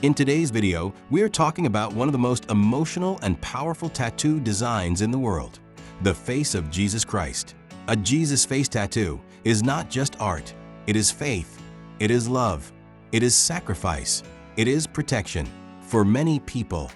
In today's video, we're talking about one of the most emotional and powerful tattoo designs in the world, the face of Jesus Christ. A Jesus face tattoo is not just art, it is faith, it is love, it is sacrifice, it is protection. For many people,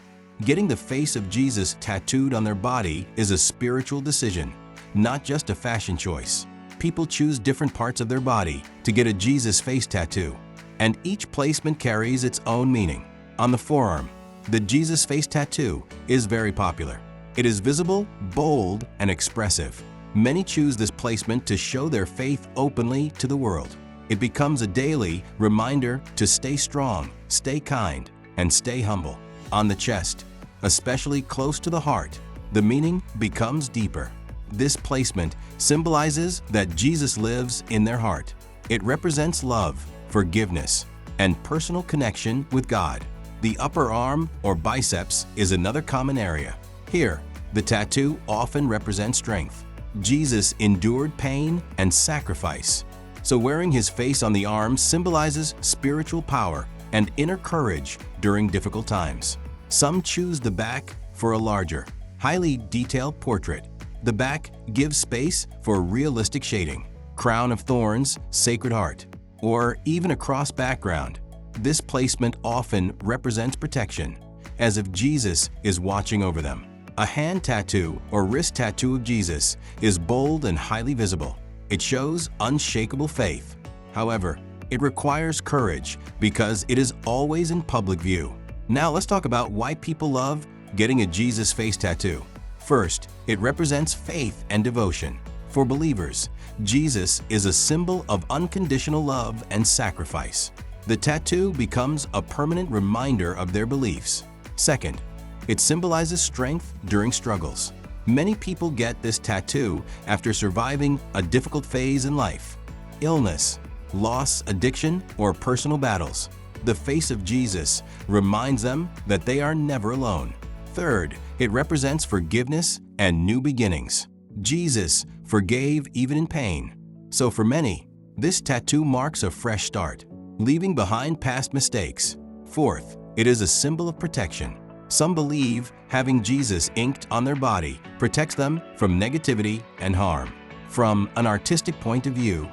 getting the face of Jesus tattooed on their body is a spiritual decision, not just a fashion choice. People choose different parts of their body to get a Jesus face tattoo, and each placement carries its own meaning. On the forearm, the Jesus face tattoo is very popular. It is visible, bold, and expressive. Many choose this placement to show their faith openly to the world. It becomes a daily reminder to stay strong, stay kind, and stay humble. On the chest, especially close to the heart, the meaning becomes deeper. This placement symbolizes that Jesus lives in their heart. It represents love, forgiveness, and personal connection with God. The upper arm or biceps is another common area. Here, the tattoo often represents strength. Jesus endured pain and sacrifice, so wearing his face on the arm symbolizes spiritual power and inner courage during difficult times. Some choose the back for a larger, highly detailed portrait. The back gives space for realistic shading, crown of thorns, sacred heart, or even a cross background. This placement often represents protection, as if Jesus is watching over them. A hand tattoo or wrist tattoo of Jesus is bold and highly visible. It shows unshakable faith. However, it requires courage because it is always in public view. Now let's talk about why people love getting a Jesus face tattoo. First, it represents faith and devotion. For believers, Jesus is a symbol of unconditional love and sacrifice. The tattoo becomes a permanent reminder of their beliefs. Second, it symbolizes strength during struggles. Many people get this tattoo after surviving a difficult phase in life, illness, loss, addiction, or personal battles. The face of Jesus reminds them that they are never alone. Third, it represents forgiveness and new beginnings. Jesus forgave even in pain. So for many, this tattoo marks a fresh start, leaving behind past mistakes. Fourth, it is a symbol of protection. Some believe having Jesus inked on their body protects them from negativity and harm. From an artistic point of view,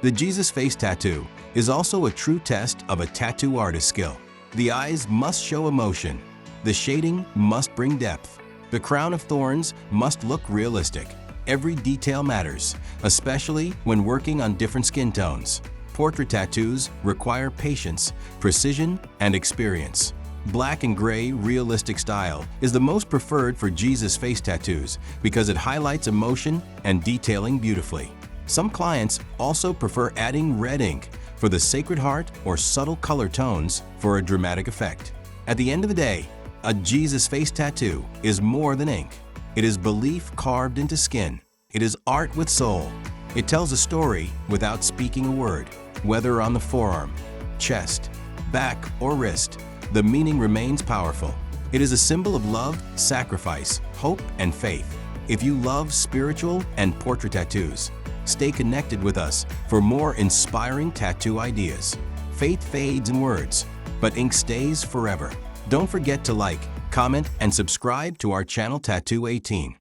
the Jesus face tattoo is also a true test of a tattoo artist's skill. The eyes must show emotion. The shading must bring depth. The crown of thorns must look realistic. Every detail matters, especially when working on different skin tones. Portrait tattoos require patience, precision, and experience. Black and gray realistic style is the most preferred for Jesus face tattoos because it highlights emotion and detailing beautifully. Some clients also prefer adding red ink for the Sacred Heart or subtle color tones for a dramatic effect. At the end of the day, a Jesus face tattoo is more than ink. It is belief carved into skin. It is art with soul. It tells a story without speaking a word. Whether on the forearm, chest, back, or wrist, the meaning remains powerful. It is a symbol of love, sacrifice, hope, and faith. If you love spiritual and portrait tattoos, stay connected with us for more inspiring tattoo ideas. Faith fades in words, but ink stays forever. Don't forget to like, comment, and subscribe to our channel Tattoo 18.